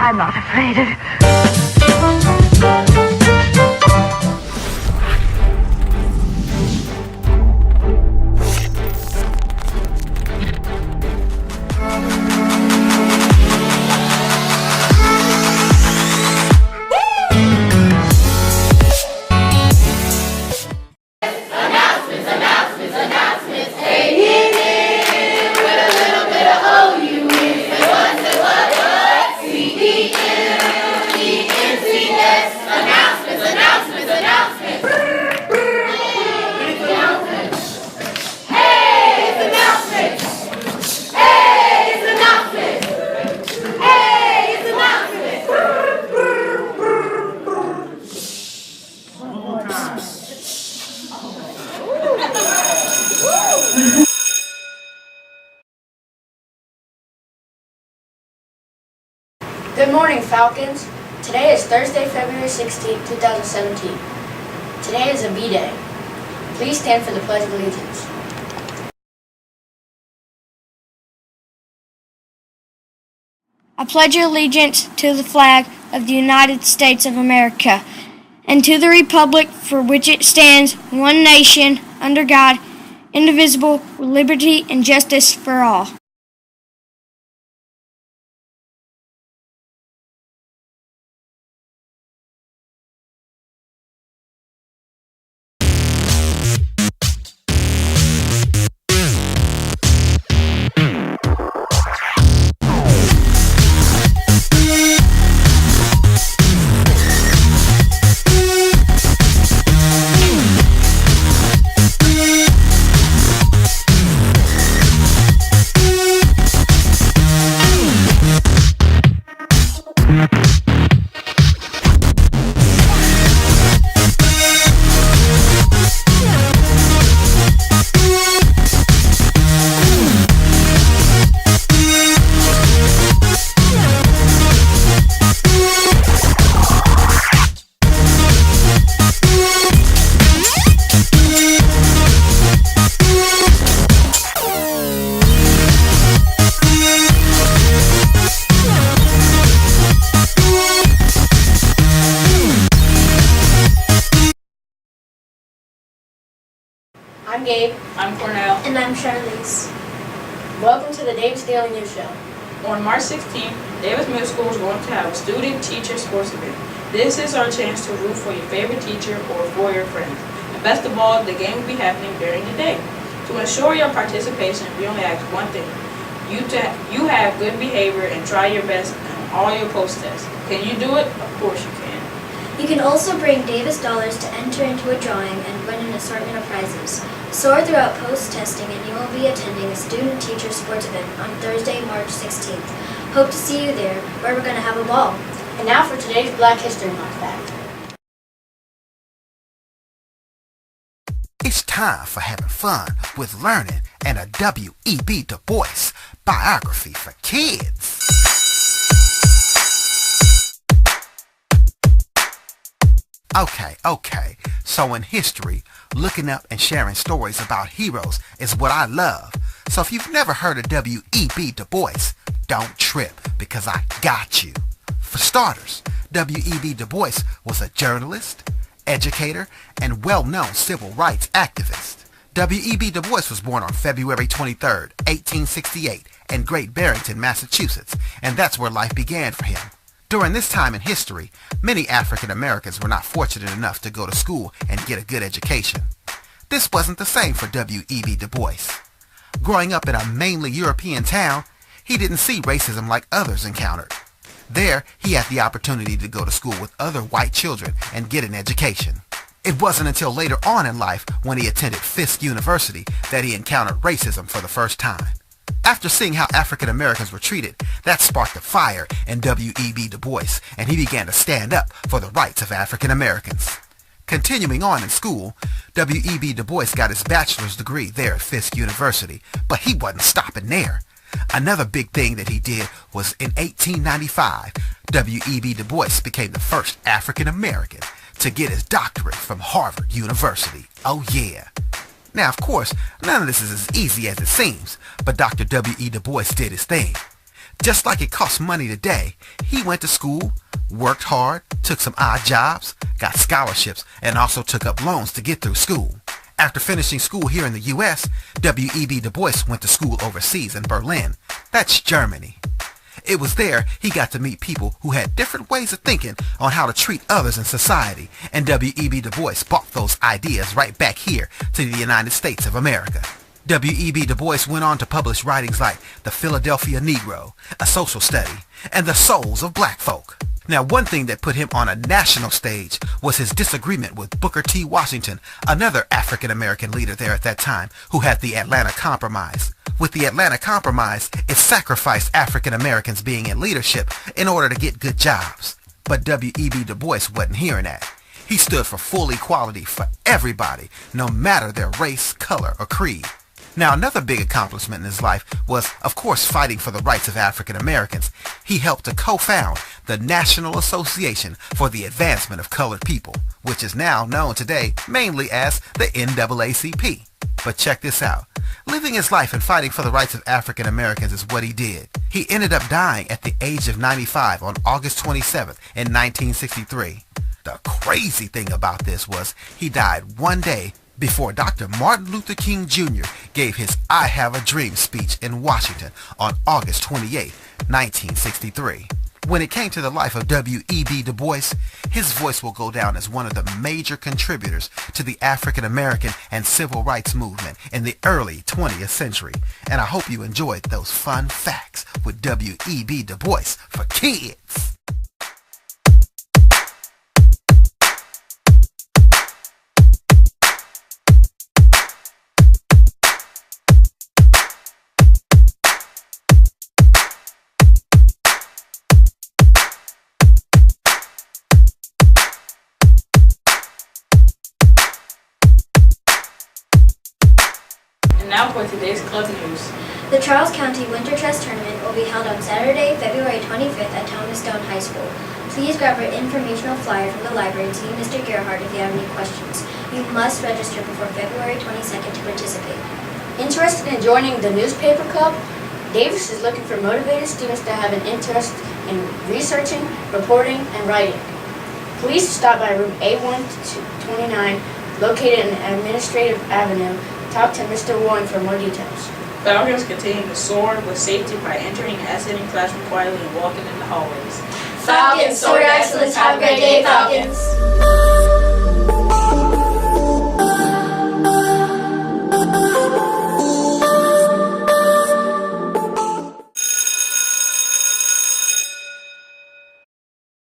I'm not afraid of... Good morning, Falcons. Today is Thursday, February 16, 2017. Today is a B Day. Please stand for the Pledge of Allegiance. I pledge allegiance to the flag of the United States of America and to the republic for which it stands, one nation, under God, indivisible, with liberty and justice for all. I'm Gabe. I'm Cornell. And I'm Charlize. Welcome to the Davis Daily News Show. On March 16th, Davis Middle School is going to have a student-teacher sports event. This is our chance to root for your favorite teacher or for your friends. And best of all, the game will be happening during the day. To ensure your participation, we only ask one thing. You have good behavior and try your best on all your post tests. Can you do it? Of course you can. You can also bring Davis dollars to enter into a drawing and win an assortment of prizes. Soar throughout post-testing and you will be attending a student-teacher sports event on Thursday, March 16th. Hope to see you there, where we're going to have a ball. And now for today's Black History Month fact. It's time for having fun with learning and a W.E.B. Du Bois biography for kids. Okay, so in history, looking up and sharing stories about heroes is what I love. So if you've never heard of W.E.B. Du Bois, don't trip, because I got you. For starters, W.E.B. Du Bois was a journalist, educator, and well-known civil rights activist. W.E.B. Du Bois was born on February 23, 1868, in Great Barrington, Massachusetts, and that's where life began for him. During this time in history, many African Americans were not fortunate enough to go to school and get a good education. This wasn't the same for W.E.B. Du Bois. Growing up in a mainly European town, he didn't see racism like others encountered. There, he had the opportunity to go to school with other white children and get an education. It wasn't until later on in life, when he attended Fisk University, that he encountered racism for the first time. After seeing how African Americans were treated, that sparked a fire in W.E.B. Du Bois, and he began to stand up for the rights of African Americans. Continuing on in school, W.E.B. Du Bois got his bachelor's degree there at Fisk University, but he wasn't stopping there. Another big thing that he did was in 1895, W.E.B. Du Bois became the first African American to get his doctorate from Harvard University. Oh yeah. Now, of course, none of this is as easy as it seems, but Dr. W.E. Du Bois did his thing. Just like it costs money today, he went to school, worked hard, took some odd jobs, got scholarships, and also took up loans to get through school. After finishing school here in the U.S., W.E.B. Du Bois went to school overseas in Berlin. That's Germany. It was there he got to meet people who had different ways of thinking on how to treat others in society, and W.E.B. Du Bois brought those ideas right back here to the United States of America. W.E.B. Du Bois went on to publish writings like The Philadelphia Negro, A Social Study, and The Souls of Black Folk. Now, one thing that put him on a national stage was his disagreement with Booker T. Washington, another African-American leader there at that time, who had the Atlanta Compromise. With the Atlanta Compromise, it sacrificed African-Americans being in leadership in order to get good jobs. But W.E.B. Du Bois wasn't hearing that. He stood for full equality for everybody, no matter their race, color, or creed. Now, another big accomplishment in his life was, of course, fighting for the rights of African Americans. He helped to co-found the National Association for the Advancement of Colored People, which is now known today mainly as the NAACP. But check this out. Living his life and fighting for the rights of African Americans is what he did. He ended up dying at the age of 95 on August 27th in 1963. The crazy thing about this was he died one day before Dr. Martin Luther King Jr. gave his I Have a Dream speech in Washington on August 28, 1963. When it came to the life of W.E.B. Du Bois, his voice will go down as one of the major contributors to the African American and civil rights movement in the early 20th century. And I hope you enjoyed those fun facts with W.E.B. Du Bois for kids. And now for today's club news. The Charles County Winter Chess Tournament will be held on Saturday, February 25th at Thomas Stone High School. Please grab an informational flyer from the library and see Mr. Gerhardt if you have any questions. You must register before February 22nd to participate. Interested in joining the newspaper club? Davis is looking for motivated students that have an interest in researching, reporting, and writing. Please stop by room A129, located in Administrative Avenue. Talk to Mr. Warren for more details. Falcons continue to soar with safety by entering and exiting classroom quietly and walking in the hallways. Falcons, soar to excellence. Have a great day.